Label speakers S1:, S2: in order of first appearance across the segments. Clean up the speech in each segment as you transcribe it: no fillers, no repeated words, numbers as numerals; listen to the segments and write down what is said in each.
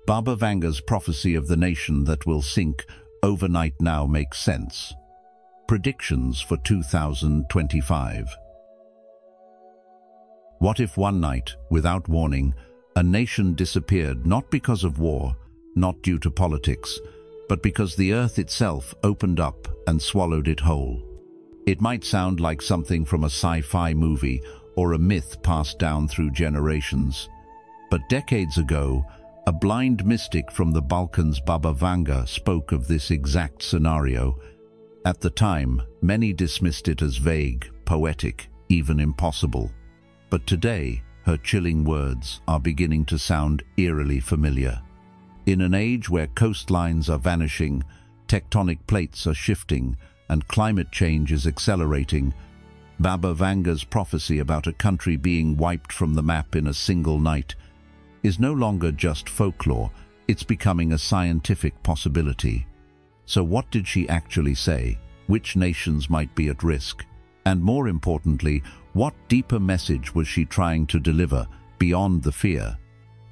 S1: Baba Vanga's prophecy of the nation that will sink overnight now makes sense. Predictions for 2025. What if one night, without warning, a nation disappeared not because of war, not due to politics, but because the earth itself opened up and swallowed it whole? It might sound like something from a sci-fi movie or a myth passed down through generations. But decades ago, a blind mystic from the Balkans, Baba Vanga, spoke of this exact scenario. At the time, many dismissed it as vague, poetic, even impossible. But today, her chilling words are beginning to sound eerily familiar. In an age where coastlines are vanishing, tectonic plates are shifting, and climate change is accelerating, Baba Vanga's prophecy about a country being wiped from the map in a single night is no longer just folklore, it's becoming a scientific possibility. So what did she actually say? Which nations might be at risk? And more importantly, what deeper message was she trying to deliver beyond the fear?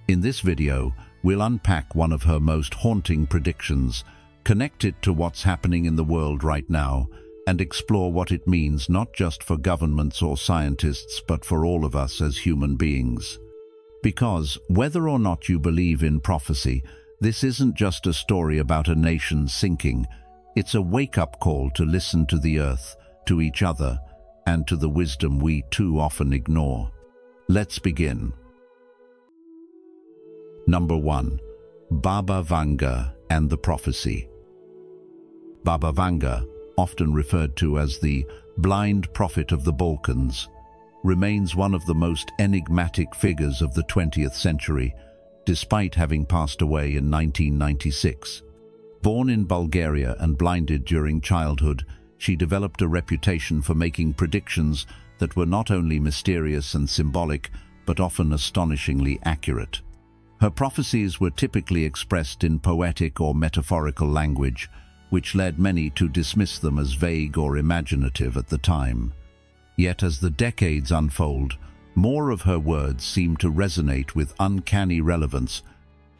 S1: In this video, we'll unpack one of her most haunting predictions, connect it to what's happening in the world right now, and explore what it means not just for governments or scientists, but for all of us as human beings. Because, whether or not you believe in prophecy, this isn't just a story about a nation sinking. It's a wake-up call to listen to the earth, to each other, and to the wisdom we too often ignore. Let's begin. Number 1. Baba Vanga and the prophecy. Baba Vanga, often referred to as the blind prophet of the Balkans, remains one of the most enigmatic figures of the 20th century, despite having passed away in 1996. Born in Bulgaria and blinded during childhood, she developed a reputation for making predictions that were not only mysterious and symbolic, but often astonishingly accurate. Her prophecies were typically expressed in poetic or metaphorical language, which led many to dismiss them as vague or imaginative at the time. Yet as the decades unfold, more of her words seem to resonate with uncanny relevance,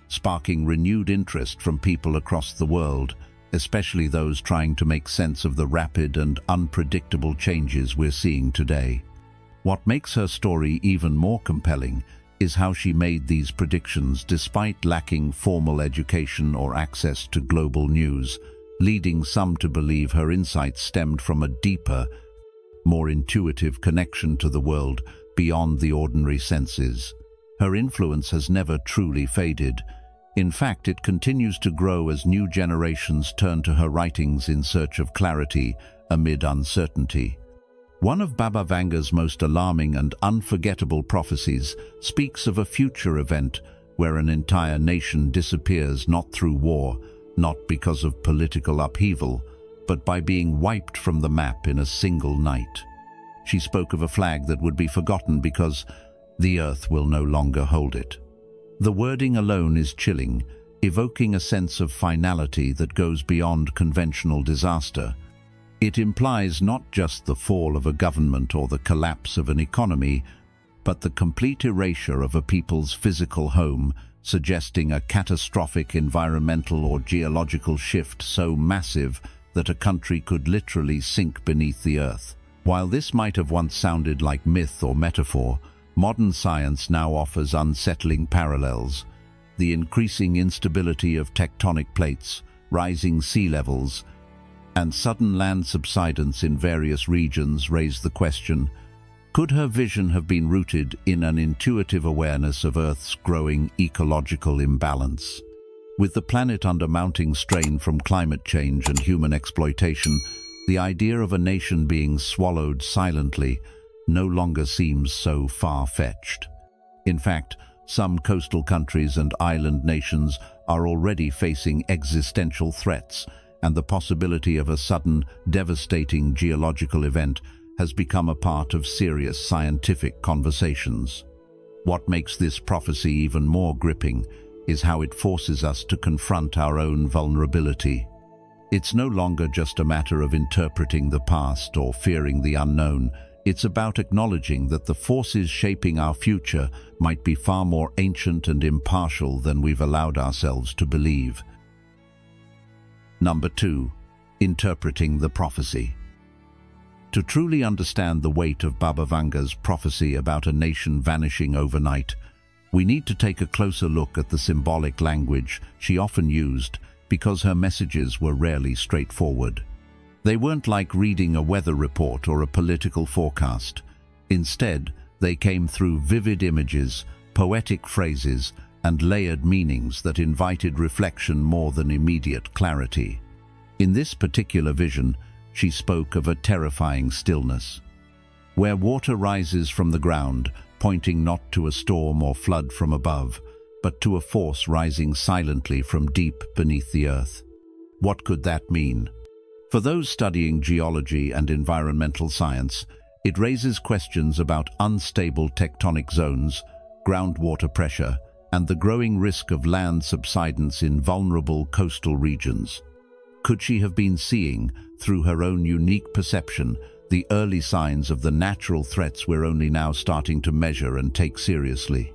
S1: sparking renewed interest from people across the world, especially those trying to make sense of the rapid and unpredictable changes we're seeing today. What makes her story even more compelling is how she made these predictions despite lacking formal education or access to global news, leading some to believe her insights stemmed from a deeper, more intuitive connection to the world beyond the ordinary senses. Her influence has never truly faded. In fact, it continues to grow as new generations turn to her writings in search of clarity amid uncertainty. One of Baba Vanga's most alarming and unforgettable prophecies speaks of a future event where an entire nation disappears not through war, not because of political upheaval, but by being wiped from the map in a single night. She spoke of a flag that would be forgotten because the earth will no longer hold it. The wording alone is chilling, evoking a sense of finality that goes beyond conventional disaster. It implies not just the fall of a government or the collapse of an economy, but the complete erasure of a people's physical home, suggesting a catastrophic environmental or geological shift so massive that a country could literally sink beneath the earth. While this might have once sounded like myth or metaphor, modern science now offers unsettling parallels. The increasing instability of tectonic plates, rising sea levels, and sudden land subsidence in various regions raise the question, could her vision have been rooted in an intuitive awareness of Earth's growing ecological imbalance? With the planet under mounting strain from climate change and human exploitation, the idea of a nation being swallowed silently no longer seems so far-fetched. In fact, some coastal countries and island nations are already facing existential threats, and the possibility of a sudden, devastating geological event has become a part of serious scientific conversations. What makes this prophecy even more gripping is how it forces us to confront our own vulnerability. It's no longer just a matter of interpreting the past or fearing the unknown. It's about acknowledging that the forces shaping our future might be far more ancient and impartial than we've allowed ourselves to believe. Number 2. Interpreting the prophecy. To truly understand the weight of Baba Vanga's prophecy about a nation vanishing overnight, we need to take a closer look at the symbolic language she often used, because her messages were rarely straightforward. They weren't like reading a weather report or a political forecast. Instead, they came through vivid images, poetic phrases, and layered meanings that invited reflection more than immediate clarity. In this particular vision, she spoke of a terrifying stillness, where water rises from the ground, pointing not to a storm or flood from above, but to a force rising silently from deep beneath the earth. What could that mean? For those studying geology and environmental science, it raises questions about unstable tectonic zones, groundwater pressure, and the growing risk of land subsidence in vulnerable coastal regions. Could she have been seeing, through her own unique perception, the early signs of the natural threats we're only now starting to measure and take seriously?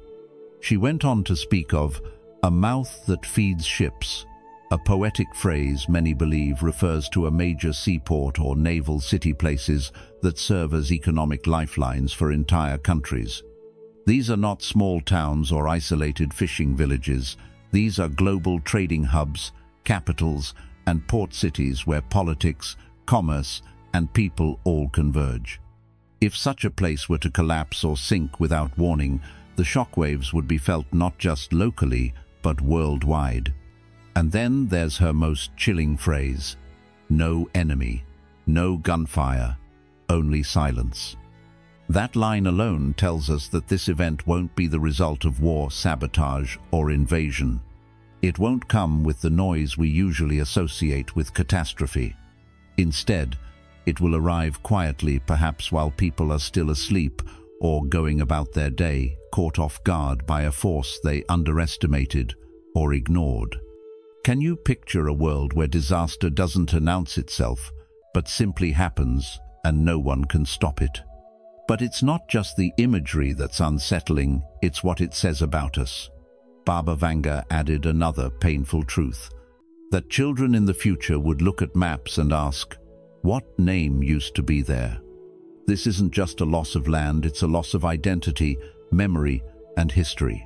S1: She went on to speak of a mouth that feeds ships, a poetic phrase many believe refers to a major seaport or naval city places that serve as economic lifelines for entire countries. These are not small towns or isolated fishing villages. These are global trading hubs, capitals, and port cities where politics, commerce, and people all converge. If such a place were to collapse or sink without warning, the shockwaves would be felt not just locally, but worldwide. And then there's her most chilling phrase: no enemy, no gunfire, only silence. That line alone tells us that this event won't be the result of war, sabotage, or invasion. It won't come with the noise we usually associate with catastrophe. Instead, it will arrive quietly, perhaps while people are still asleep or going about their day, caught off guard by a force they underestimated or ignored. Can you picture a world where disaster doesn't announce itself, but simply happens and no one can stop it? But it's not just the imagery that's unsettling, it's what it says about us. Baba Vanga added another painful truth, that children in the future would look at maps and ask, what name used to be there? This isn't just a loss of land, it's a loss of identity, memory, and history.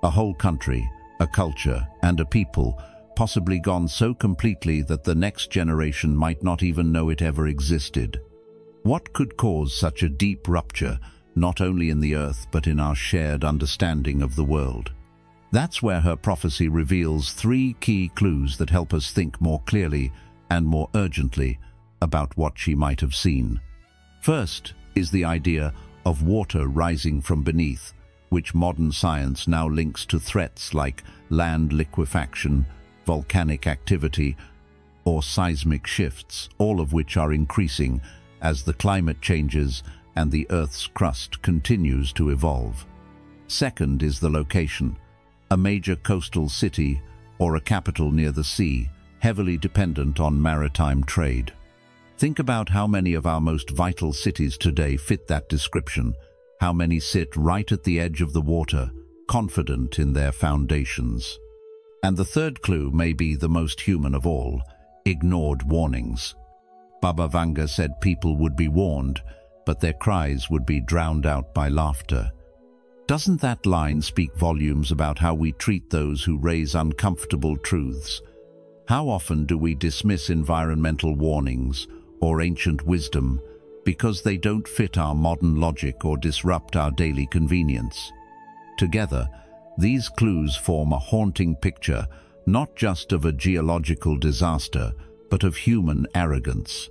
S1: A whole country, a culture, and a people possibly gone so completely that the next generation might not even know it ever existed. What could cause such a deep rupture, not only in the earth but in our shared understanding of the world? That's where her prophecy reveals 3 key clues that help us think more clearly and more urgently about what she might have seen. First is the idea of water rising from beneath, which modern science now links to threats like land liquefaction, volcanic activity, or seismic shifts, all of which are increasing as the climate changes and the Earth's crust continues to evolve. Second is the location, a major coastal city or a capital near the sea, heavily dependent on maritime trade. Think about how many of our most vital cities today fit that description, how many sit right at the edge of the water, confident in their foundations. And the third clue may be the most human of all: ignored warnings. Baba Vanga said people would be warned, but their cries would be drowned out by laughter. Doesn't that line speak volumes about how we treat those who raise uncomfortable truths? How often do we dismiss environmental warnings or ancient wisdom because they don't fit our modern logic or disrupt our daily convenience? Together, these clues form a haunting picture, not just of a geological disaster, but of human arrogance.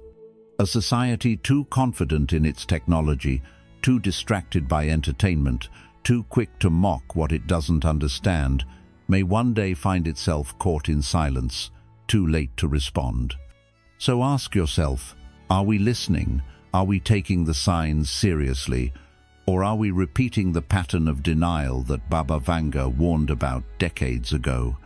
S1: A society too confident in its technology, too distracted by entertainment, too quick to mock what it doesn't understand, may one day find itself caught in silence, too late to respond. So ask yourself, are we listening? Are we taking the signs seriously? Or are we repeating the pattern of denial that Baba Vanga warned about decades ago?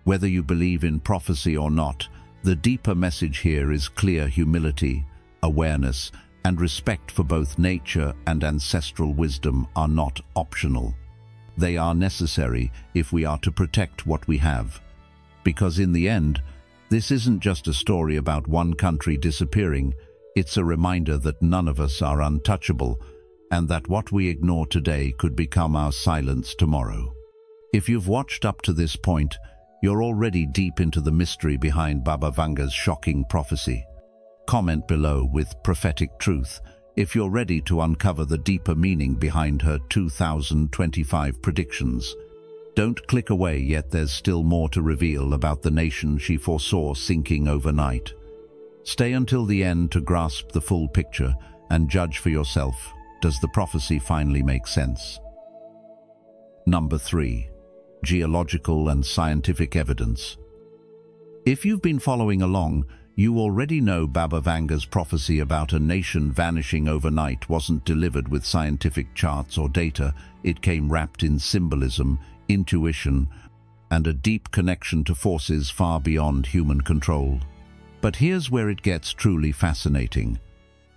S1: Whether you believe in prophecy or not, the deeper message here is clear: humility, awareness, and respect for both nature and ancestral wisdom are not optional. They are necessary if we are to protect what we have. Because in the end, this isn't just a story about one country disappearing, it's a reminder that none of us are untouchable, and that what we ignore today could become our silence tomorrow. If you've watched up to this point, you're already deep into the mystery behind Baba Vanga's shocking prophecy. Comment below with prophetic truth if you're ready to uncover the deeper meaning behind her 2025 predictions. Don't click away yet, there's still more to reveal about the nation she foresaw sinking overnight. Stay until the end to grasp the full picture and judge for yourself. Does the prophecy finally make sense? Number 3. Geological and scientific evidence. If you've been following along, you already know Baba Vanga's prophecy about a nation vanishing overnight wasn't delivered with scientific charts or data. It came wrapped in symbolism, intuition, and a deep connection to forces far beyond human control. But here's where it gets truly fascinating.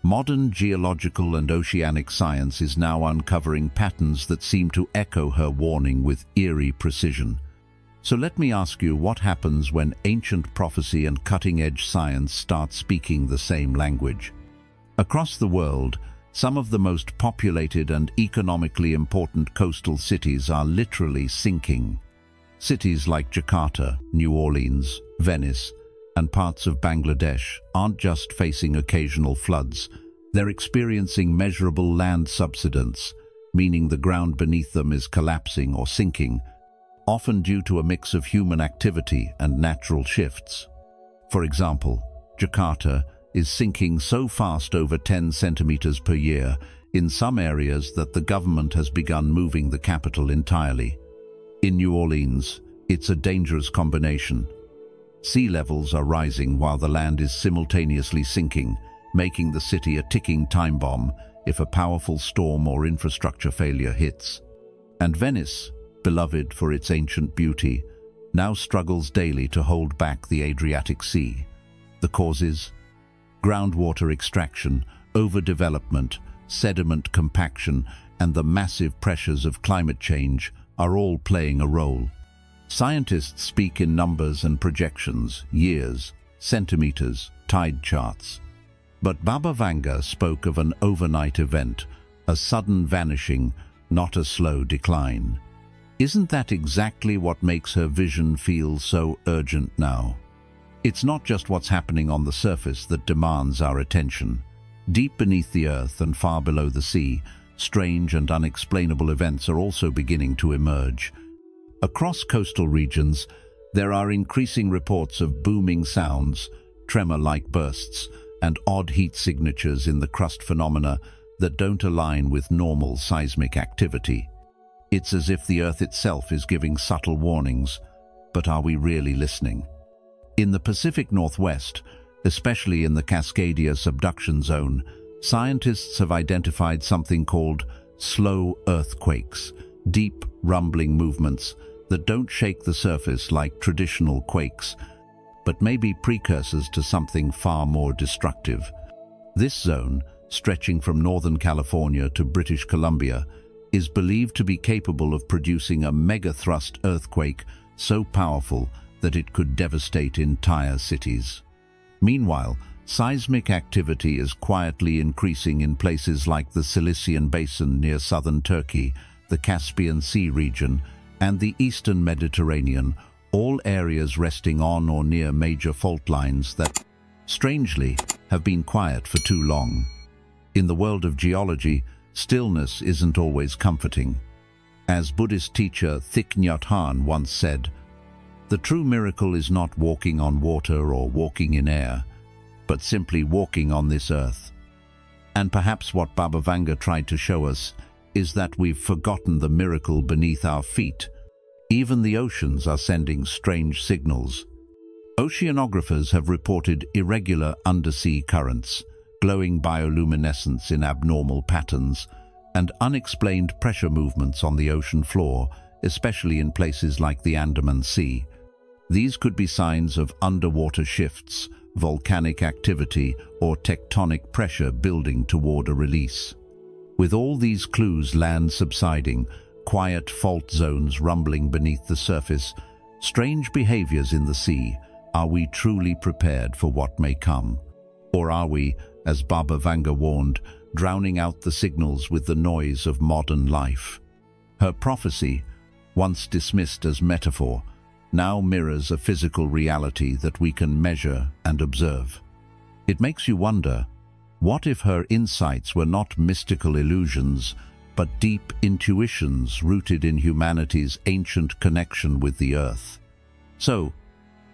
S1: Modern geological and oceanic science is now uncovering patterns that seem to echo her warning with eerie precision. So let me ask you, what happens when ancient prophecy and cutting-edge science start speaking the same language? Across the world, some of the most populated and economically important coastal cities are literally sinking. Cities like Jakarta, New Orleans, Venice, and parts of Bangladesh aren't just facing occasional floods, they're experiencing measurable land subsidence, meaning the ground beneath them is collapsing or sinking, often due to a mix of human activity and natural shifts. For example, Jakarta is sinking so fast, over 10 centimeters per year, in some areas that the government has begun moving the capital entirely. In New Orleans, it's a dangerous combination. Sea levels are rising while the land is simultaneously sinking, making the city a ticking time bomb if a powerful storm or infrastructure failure hits. And Venice, beloved for its ancient beauty, now struggles daily to hold back the Adriatic Sea. The causes? Groundwater extraction, overdevelopment, sediment compaction, and the massive pressures of climate change are all playing a role. Scientists speak in numbers and projections, years, centimeters, tide charts. But Baba Vanga spoke of an overnight event, a sudden vanishing, not a slow decline. Isn't that exactly what makes her vision feel so urgent now? It's not just what's happening on the surface that demands our attention. Deep beneath the earth and far below the sea, strange and unexplainable events are also beginning to emerge. Across coastal regions, there are increasing reports of booming sounds, tremor-like bursts, and odd heat signatures in the crust phenomena that don't align with normal seismic activity. It's as if the Earth itself is giving subtle warnings, but are we really listening? In the Pacific Northwest, especially in the Cascading subduction zone, scientists have identified something called slow earthquakes, deep, rumbling movements that don't shake the surface like traditional quakes, but may be precursors to something far more destructive. This zone, stretching from Northern California to British Columbia, is believed to be capable of producing a megathrust earthquake so powerful that it could devastate entire cities. Meanwhile, seismic activity is quietly increasing in places like the Cilician Basin near southern Turkey, the Caspian Sea region, and the eastern Mediterranean, all areas resting on or near major fault lines that, strangely, have been quiet for too long. In the world of geology, stillness isn't always comforting. As Buddhist teacher Thich Nhat Hanh once said, "The true miracle is not walking on water or walking in air, but simply walking on this earth." And perhaps what Baba Vanga tried to show us is that we've forgotten the miracle beneath our feet. Even the oceans are sending strange signals. Oceanographers have reported irregular undersea currents, glowing bioluminescence in abnormal patterns, and unexplained pressure movements on the ocean floor, especially in places like the Andaman Sea. These could be signs of underwater shifts, volcanic activity, or tectonic pressure building toward a release. With all these clues, land subsiding, quiet fault zones rumbling beneath the surface, strange behaviors in the sea, are we truly prepared for what may come? Or are we, as Baba Vanga warned, drowning out the signals with the noise of modern life? Her prophecy, once dismissed as metaphor, now mirrors a physical reality that we can measure and observe. It makes you wonder, what if her insights were not mystical illusions, but deep intuitions rooted in humanity's ancient connection with the earth? So,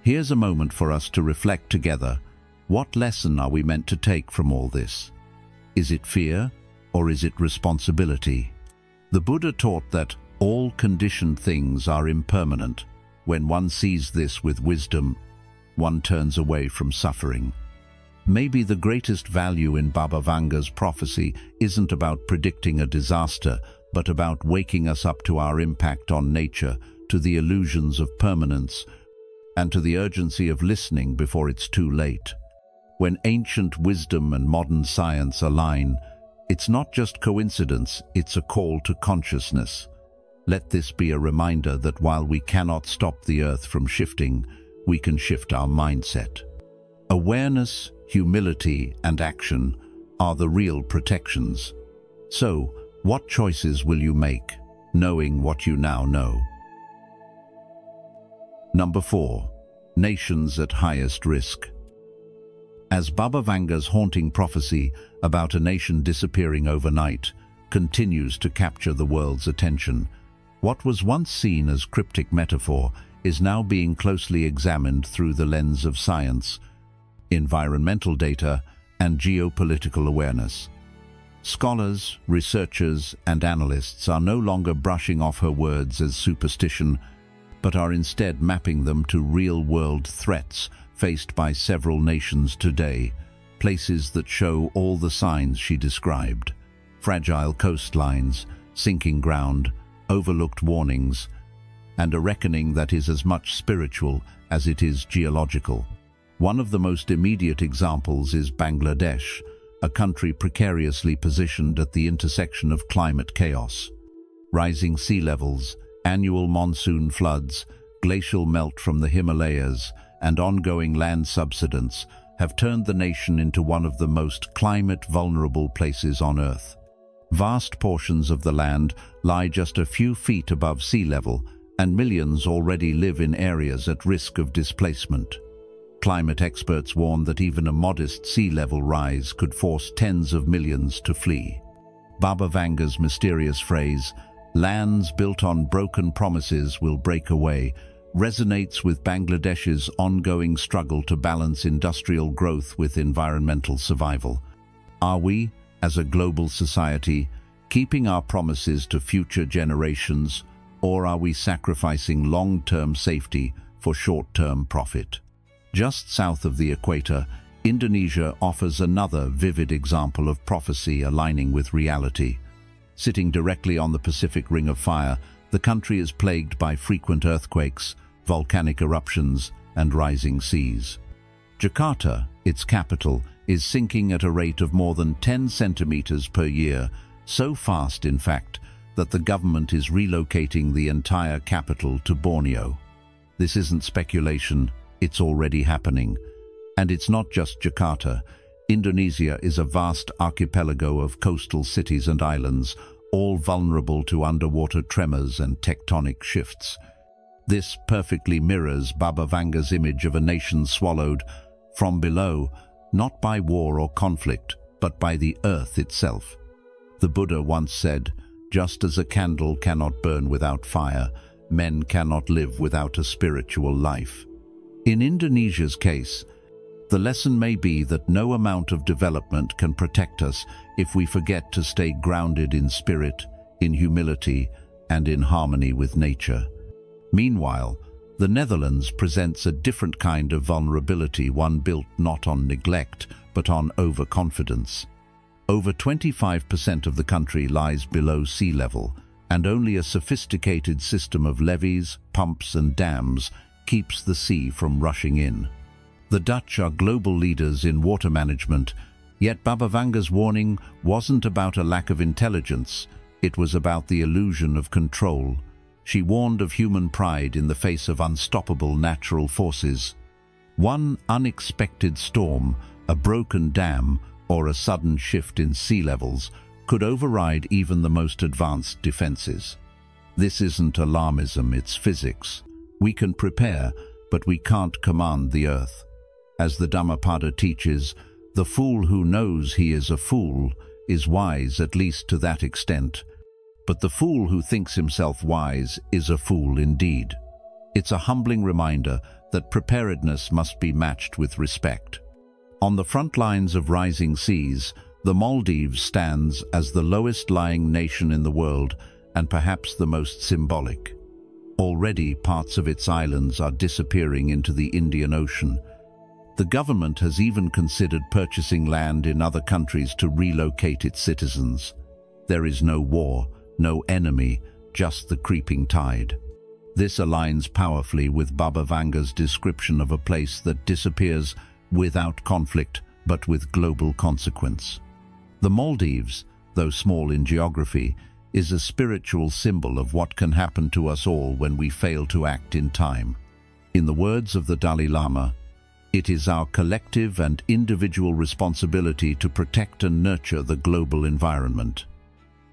S1: here's a moment for us to reflect together. What lesson are we meant to take from all this? Is it fear, or is it responsibility? The Buddha taught that all conditioned things are impermanent. When one sees this with wisdom, one turns away from suffering. Maybe the greatest value in Baba Vanga's prophecy isn't about predicting a disaster, but about waking us up to our impact on nature, to the illusions of permanence, and to the urgency of listening before it's too late. When ancient wisdom and modern science align, it's not just coincidence, it's a call to consciousness. Let this be a reminder that while we cannot stop the earth from shifting, we can shift our mindset. Awareness, humility, and action are the real protections. So, what choices will you make, knowing what you now know? Number 4. Nations at highest risk. As Baba Vanga's haunting prophecy about a nation disappearing overnight continues to capture the world's attention, what was once seen as cryptic metaphor is now being closely examined through the lens of science, environmental data, and geopolitical awareness. Scholars, researchers, and analysts are no longer brushing off her words as superstition, but are instead mapping them to real-world threats faced by several nations today, places that show all the signs she described: fragile coastlines, sinking ground, overlooked warnings, and a reckoning that is as much spiritual as it is geological. One of the most immediate examples is Bangladesh, a country precariously positioned at the intersection of climate chaos. Rising sea levels, annual monsoon floods, glacial melt from the Himalayas, and ongoing land subsidence have turned the nation into one of the most climate-vulnerable places on Earth. Vast portions of the land lie just a few feet above sea level, and millions already live in areas at risk of displacement. Climate experts warn that even a modest sea level rise could force tens of millions to flee. Baba Vanga's mysterious phrase, "Lands built on broken promises will break away," resonates with Bangladesh's ongoing struggle to balance industrial growth with environmental survival. Are we, as a global society, keeping our promises to future generations, or are we sacrificing long-term safety for short-term profit? Just south of the equator, Indonesia offers another vivid example of prophecy aligning with reality. Sitting directly on the Pacific Ring of Fire, the country is plagued by frequent earthquakes, volcanic eruptions, and rising seas. Jakarta, its capital, is sinking at a rate of more than 10 centimeters per year, so fast, in fact, that the government is relocating the entire capital to Borneo. This isn't speculation, it's already happening. And it's not just Jakarta. Indonesia is a vast archipelago of coastal cities and islands, all vulnerable to underwater tremors and tectonic shifts. This perfectly mirrors Baba Vanga's image of a nation swallowed from below, not by war or conflict, but by the earth itself. The Buddha once said, "Just as a candle cannot burn without fire, men cannot live without a spiritual life." In Indonesia's case, the lesson may be that no amount of development can protect us if we forget to stay grounded in spirit, in humility, and in harmony with nature. Meanwhile, the Netherlands presents a different kind of vulnerability, one built not on neglect, but on overconfidence. Over 25% of the country lies below sea level, and only a sophisticated system of levees, pumps, and dams keeps the sea from rushing in. The Dutch are global leaders in water management, yet Baba Vanga's warning wasn't about a lack of intelligence, it was about the illusion of control. She warned of human pride in the face of unstoppable natural forces. One unexpected storm, a broken dam, or a sudden shift in sea levels could override even the most advanced defenses. This isn't alarmism, it's physics. We can prepare, but we can't command the earth. As the Dhammapada teaches, the fool who knows he is a fool is wise, at least to that extent. But the fool who thinks himself wise is a fool indeed. It's a humbling reminder that preparedness must be matched with respect. On the front lines of rising seas, the Maldives stands as the lowest-lying nation in the world and perhaps the most symbolic. Already, parts of its islands are disappearing into the Indian Ocean. The government has even considered purchasing land in other countries to relocate its citizens. There is no war, no enemy, just the creeping tide. This aligns powerfully with Baba Vanga's description of a place that disappears without conflict, but with global consequence. The Maldives, though small in geography, is a spiritual symbol of what can happen to us all when we fail to act in time. In the words of the Dalai Lama, it is our collective and individual responsibility to protect and nurture the global environment.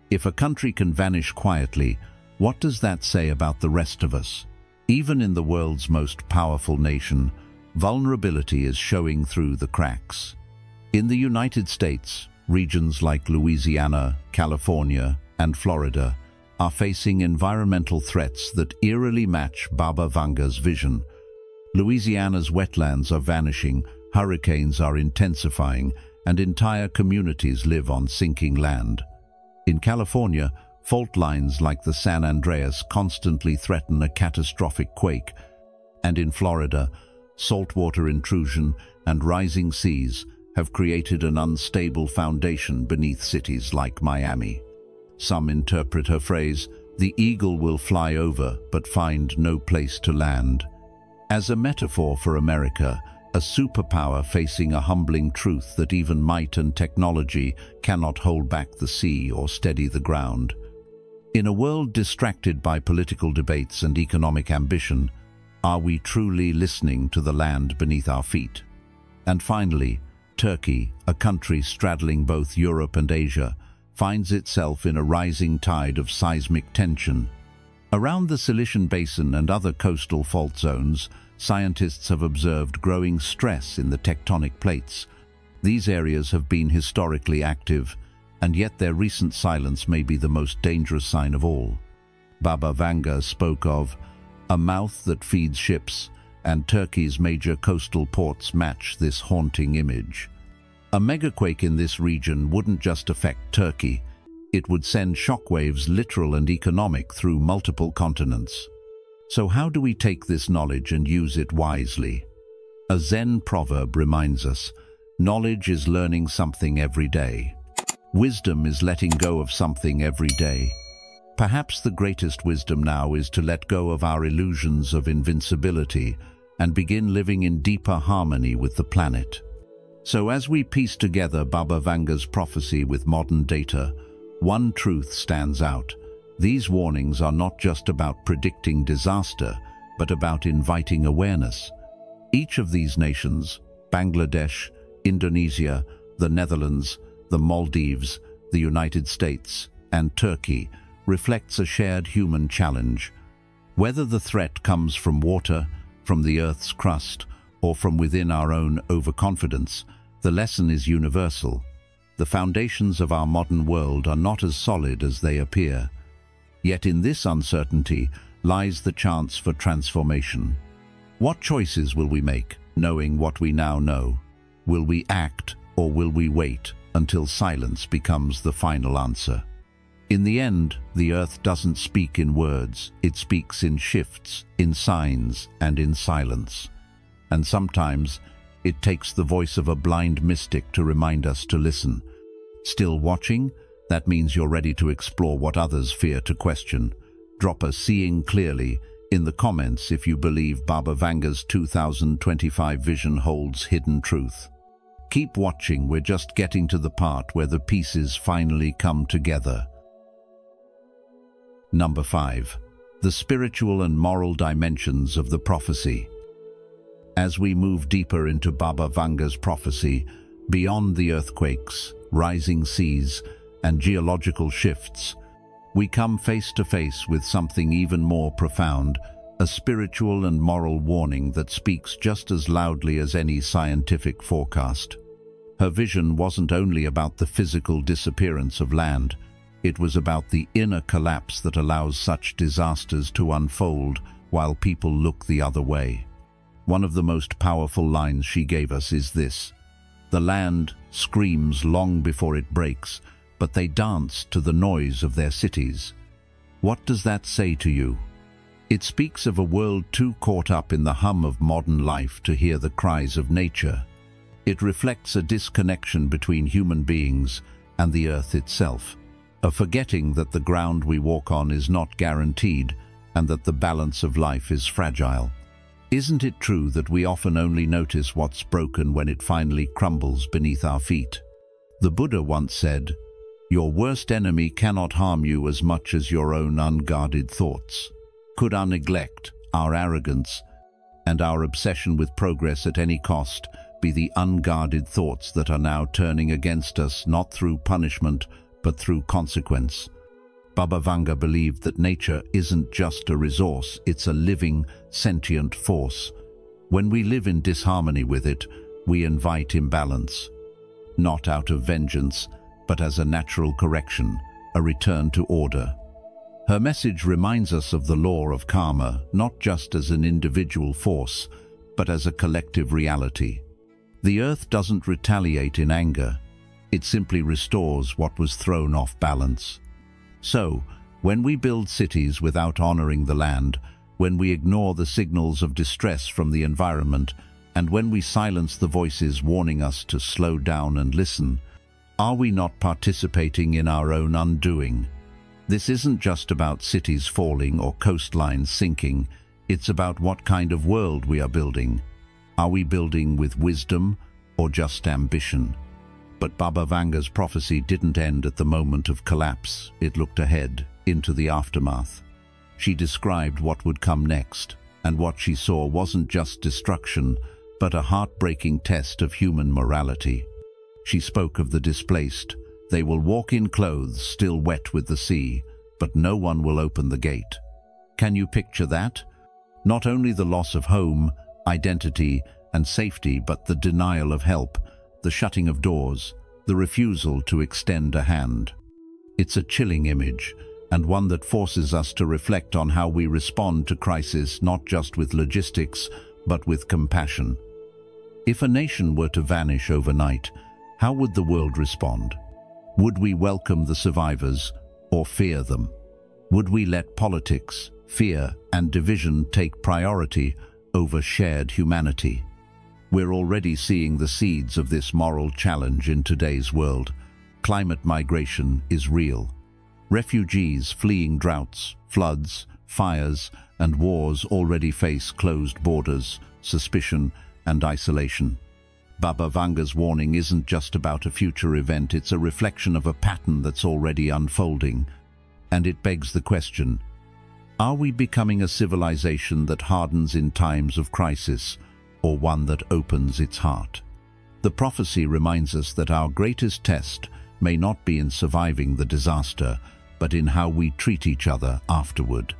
S1: If a country can vanish quietly, what does that say about the rest of us? Even in the world's most powerful nation, vulnerability is showing through the cracks. In the United States, regions like Louisiana, California, and Florida are facing environmental threats that eerily match Baba Vanga's vision. Louisiana's wetlands are vanishing, hurricanes are intensifying, and entire communities live on sinking land. In California, fault lines like the San Andreas constantly threaten a catastrophic quake, and in Florida, saltwater intrusion and rising seas have created an unstable foundation beneath cities like Miami. Some interpret her phrase, "The eagle will fly over but find no place to land," as a metaphor for America, a superpower facing a humbling truth that even might and technology cannot hold back the sea or steady the ground. In a world distracted by political debates and economic ambition, are we truly listening to the land beneath our feet? And finally, Turkey, a country straddling both Europe and Asia, finds itself in a rising tide of seismic tension. Around the Cilician Basin and other coastal fault zones, scientists have observed growing stress in the tectonic plates. These areas have been historically active, and yet their recent silence may be the most dangerous sign of all. Baba Vanga spoke of a mouth that feeds ships, and Turkey's major coastal ports match this haunting image. A megaquake in this region wouldn't just affect Turkey, it would send shockwaves literal and economic through multiple continents. So how do we take this knowledge and use it wisely? A Zen proverb reminds us, knowledge is learning something every day. Wisdom is letting go of something every day. Perhaps the greatest wisdom now is to let go of our illusions of invincibility and begin living in deeper harmony with the planet. So as we piece together Baba Vanga's prophecy with modern data, one truth stands out. These warnings are not just about predicting disaster, but about inviting awareness. Each of these nations, Bangladesh, Indonesia, the Netherlands, the Maldives, the United States, and Turkey, reflects a shared human challenge. Whether the threat comes from water, from the Earth's crust, or from within our own overconfidence, the lesson is universal. The foundations of our modern world are not as solid as they appear. Yet in this uncertainty lies the chance for transformation. What choices will we make, knowing what we now know? Will we act, or will we wait until silence becomes the final answer? In the end, the Earth doesn't speak in words, it speaks in shifts, in signs, and in silence. And sometimes, it takes the voice of a blind mystic to remind us to listen. Still watching? That means you're ready to explore what others fear to question. Drop a "seeing clearly" in the comments if you believe Baba Vanga's 2025 vision holds hidden truth. Keep watching, we're just getting to the part where the pieces finally come together. Number 5. The spiritual and moral dimensions of the prophecy. As we move deeper into Baba Vanga's prophecy, beyond the earthquakes, rising seas, and geological shifts, we come face to face with something even more profound, a spiritual and moral warning that speaks just as loudly as any scientific forecast. Her vision wasn't only about the physical disappearance of land, it was about the inner collapse that allows such disasters to unfold while people look the other way. One of the most powerful lines she gave us is this: "The land screams long before it breaks, but they dance to the noise of their cities." What does that say to you? It speaks of a world too caught up in the hum of modern life to hear the cries of nature. It reflects a disconnection between human beings and the earth itself, a forgetting that the ground we walk on is not guaranteed and that the balance of life is fragile. Isn't it true that we often only notice what's broken when it finally crumbles beneath our feet? The Buddha once said, "Your worst enemy cannot harm you as much as your own unguarded thoughts." Could our neglect, our arrogance, and our obsession with progress at any cost be the unguarded thoughts that are now turning against us, not through punishment, but through consequence? Baba Vanga believed that nature isn't just a resource, it's a living, sentient force. When we live in disharmony with it, we invite imbalance, not out of vengeance, but as a natural correction, a return to order. Her message reminds us of the law of karma, not just as an individual force, but as a collective reality. The earth doesn't retaliate in anger, it simply restores what was thrown off balance. So, when we build cities without honoring the land, when we ignore the signals of distress from the environment, and when we silence the voices warning us to slow down and listen, are we not participating in our own undoing? This isn't just about cities falling or coastlines sinking, it's about what kind of world we are building. Are we building with wisdom or just ambition? But Baba Vanga's prophecy didn't end at the moment of collapse. It looked ahead, into the aftermath. She described what would come next, and what she saw wasn't just destruction, but a heartbreaking test of human morality. She spoke of the displaced. They will walk in clothes still wet with the sea, but no one will open the gate. Can you picture that? Not only the loss of home, identity, and safety, but the denial of help, the shutting of doors, the refusal to extend a hand. It's a chilling image, and one that forces us to reflect on how we respond to crisis, not just with logistics, but with compassion. If a nation were to vanish overnight, how would the world respond? Would we welcome the survivors or fear them? Would we let politics, fear, and division take priority over shared humanity? We're already seeing the seeds of this moral challenge in today's world. Climate migration is real. Refugees fleeing droughts, floods, fires, and wars already face closed borders, suspicion, and isolation. Baba Vanga's warning isn't just about a future event, it's a reflection of a pattern that's already unfolding. And it begs the question, are we becoming a civilization that hardens in times of crisis, or one that opens its heart? The prophecy reminds us that our greatest test may not be in surviving the disaster, but in how we treat each other afterward.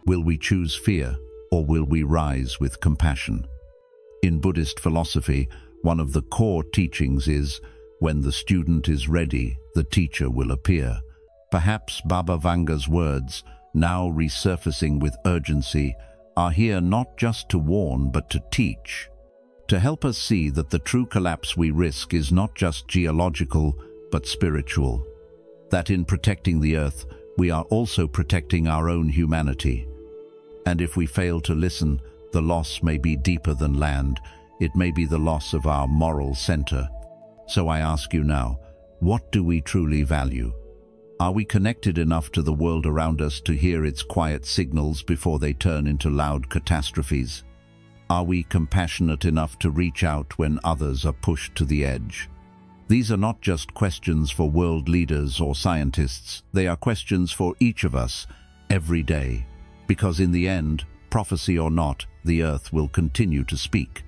S1: Will we choose fear, or will we rise with compassion? In Buddhist philosophy, one of the core teachings is, when the student is ready, the teacher will appear. Perhaps Baba Vanga's words, now resurfacing with urgency, are here not just to warn but to teach, to help us see that the true collapse we risk is not just geological but spiritual, that in protecting the earth we are also protecting our own humanity. And if we fail to listen, the loss may be deeper than land. It may be the loss of our moral center. So I ask you now, what do we truly value? Are we connected enough to the world around us to hear its quiet signals before they turn into loud catastrophes? Are we compassionate enough to reach out when others are pushed to the edge? These are not just questions for world leaders or scientists. They are questions for each of us every day. Because in the end, prophecy or not, the earth will continue to speak.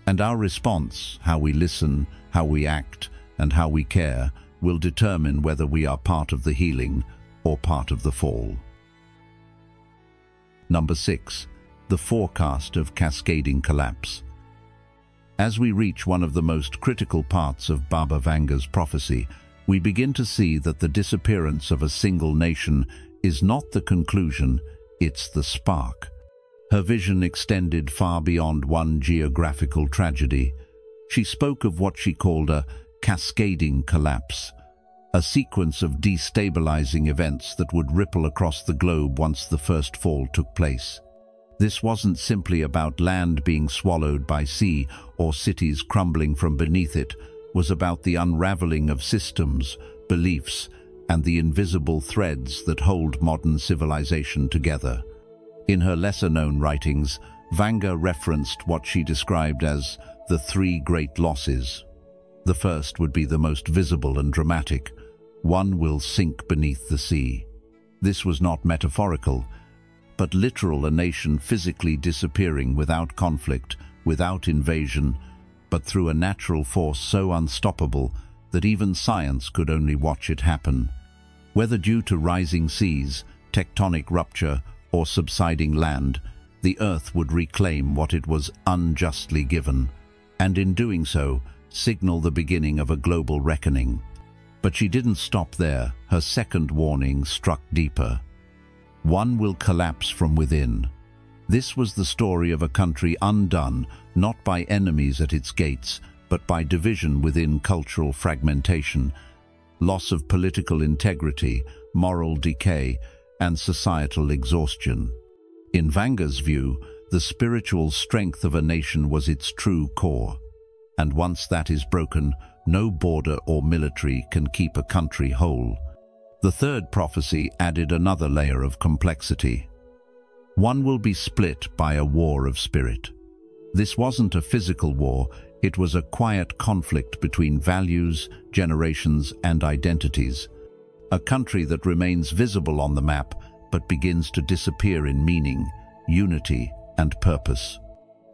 S1: And our response, how we listen, how we act, and how we care, will determine whether we are part of the healing or part of the fall. Number 6. The forecast of cascading collapse. As we reach one of the most critical parts of Baba Vanga's prophecy, we begin to see that the disappearance of a single nation is not the conclusion, it's the spark. Her vision extended far beyond one geographical tragedy. She spoke of what she called a cascading collapse, a sequence of destabilizing events that would ripple across the globe once the first fall took place. This wasn't simply about land being swallowed by sea or cities crumbling from beneath it. It was about the unraveling of systems, beliefs, and the invisible threads that hold modern civilization together. In her lesser-known writings, Vanga referenced what she described as the 3 great losses. The first would be the most visible and dramatic. One will sink beneath the sea. This was not metaphorical, but literal, a nation physically disappearing without conflict, without invasion, but through a natural force so unstoppable that even science could only watch it happen. Whether due to rising seas, tectonic rupture, or subsiding land, the earth would reclaim what it was unjustly given, and in doing so, signal the beginning of a global reckoning. But she didn't stop there. Her second warning struck deeper. One will collapse from within. This was the story of a country undone, not by enemies at its gates, but by division within cultural fragmentation, loss of political integrity, moral decay, and societal exhaustion. In Vanga's view, the spiritual strength of a nation was its true core. And once that is broken, no border or military can keep a country whole. The third prophecy added another layer of complexity. One will be split by a war of spirit. This wasn't a physical war, it was a quiet conflict between values, generations, and identities. A country that remains visible on the map, but begins to disappear in meaning, unity, and purpose.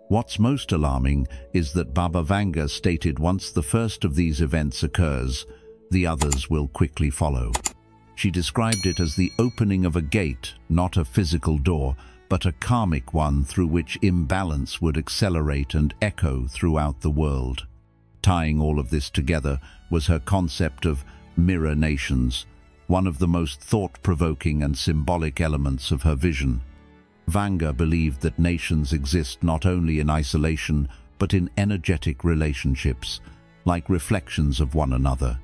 S1: What's most alarming is that Baba Vanga stated once the first of these events occurs, the others will quickly follow. She described it as the opening of a gate, not a physical door, but a karmic one through which imbalance would accelerate and echo throughout the world. Tying all of this together was her concept of mirror nations, one of the most thought-provoking and symbolic elements of her vision. Vanga believed that nations exist not only in isolation, but in energetic relationships, like reflections of one another.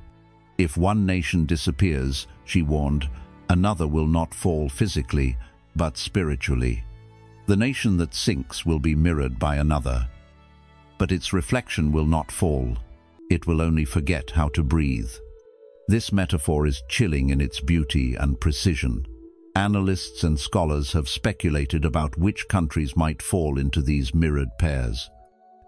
S1: If one nation disappears, she warned, another will not fall physically, but spiritually. The nation that sinks will be mirrored by another. But its reflection will not fall. It will only forget how to breathe. This metaphor is chilling in its beauty and precision. Analysts and scholars have speculated about which countries might fall into these mirrored pairs.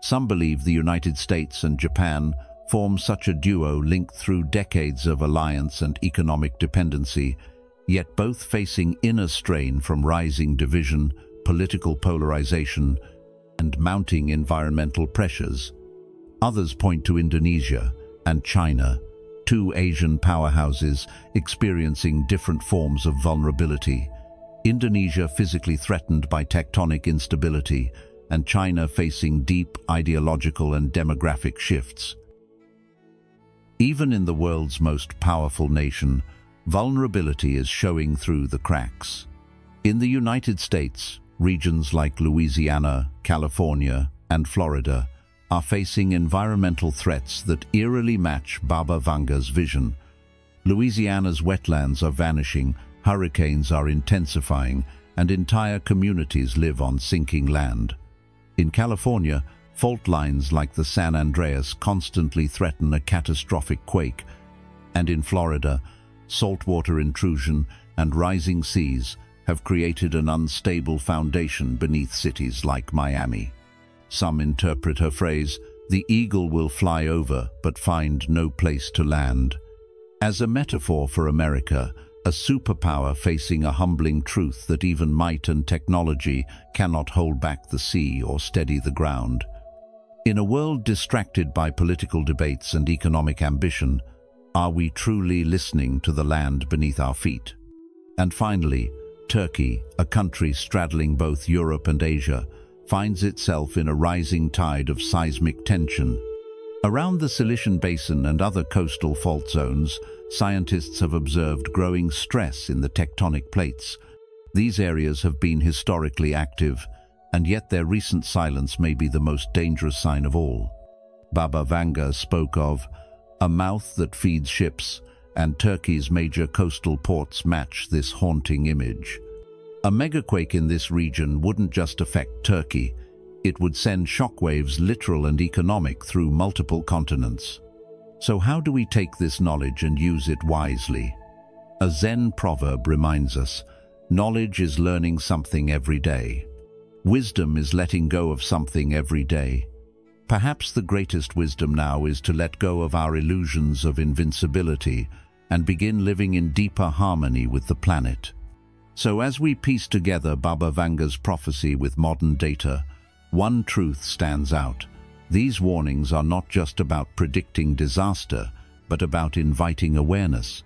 S1: Some believe the United States and Japan form such a duo linked through decades of alliance and economic dependency, yet both facing inner strain from rising division, political polarization, and mounting environmental pressures. Others point to Indonesia and China, 2 Asian powerhouses experiencing different forms of vulnerability. Indonesia physically threatened by tectonic instability, and China facing deep ideological and demographic shifts. Even in the world's most powerful nation, vulnerability is showing through the cracks. In the United States, regions like Louisiana, California, and Florida are facing environmental threats that eerily match Baba Vanga's vision. Louisiana's wetlands are vanishing, hurricanes are intensifying, and entire communities live on sinking land. In California, fault lines like the San Andreas constantly threaten a catastrophic quake, and in Florida, saltwater intrusion, and rising seas have created an unstable foundation beneath cities like Miami. Some interpret her phrase, "The eagle will fly over but find no place to land," as a metaphor for America, a superpower facing a humbling truth that even might and technology cannot hold back the sea or steady the ground. In a world distracted by political debates and economic ambition, are we truly listening to the land beneath our feet? And finally, Turkey, a country straddling both Europe and Asia, finds itself in a rising tide of seismic tension. Around the Cilician Basin and other coastal fault zones, scientists have observed growing stress in the tectonic plates. These areas have been historically active, and yet their recent silence may be the most dangerous sign of all. Baba Vanga spoke of a mouth that feeds ships, and Turkey's major coastal ports match this haunting image. A megaquake in this region wouldn't just affect Turkey, it would send shockwaves, literal and economic, through multiple continents. So how do we take this knowledge and use it wisely? A Zen proverb reminds us, knowledge is learning something every day. Wisdom is letting go of something every day. Perhaps the greatest wisdom now is to let go of our illusions of invincibility and begin living in deeper harmony with the planet. So as we piece together Baba Vanga's prophecy with modern data, one truth stands out. These warnings are not just about predicting disaster, but about inviting awareness.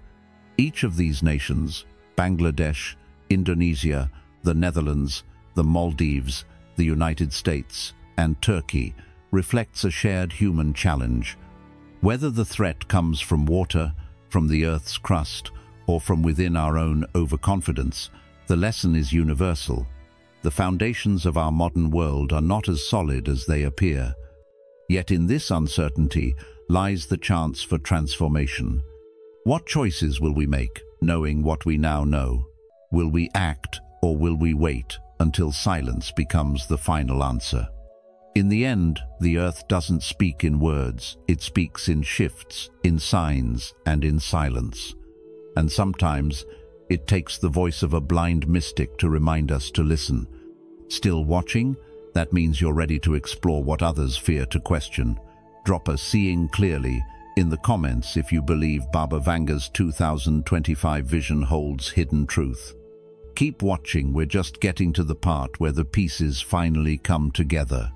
S1: Each of these nations, Bangladesh, Indonesia, the Netherlands, the Maldives, the United States, and Turkey, reflects a shared human challenge. Whether the threat comes from water, from the Earth's crust, or from within our own overconfidence, the lesson is universal. The foundations of our modern world are not as solid as they appear. Yet in this uncertainty lies the chance for transformation. What choices will we make, knowing what we now know? Will we act, or will we wait until silence becomes the final answer? In the end, the Earth doesn't speak in words, it speaks in shifts, in signs, and in silence. And sometimes, it takes the voice of a blind mystic to remind us to listen. Still watching? That means you're ready to explore what others fear to question. Drop a "seeing clearly" in the comments if you believe Baba Vanga's 2025 vision holds hidden truth. Keep watching, we're just getting to the part where the pieces finally come together.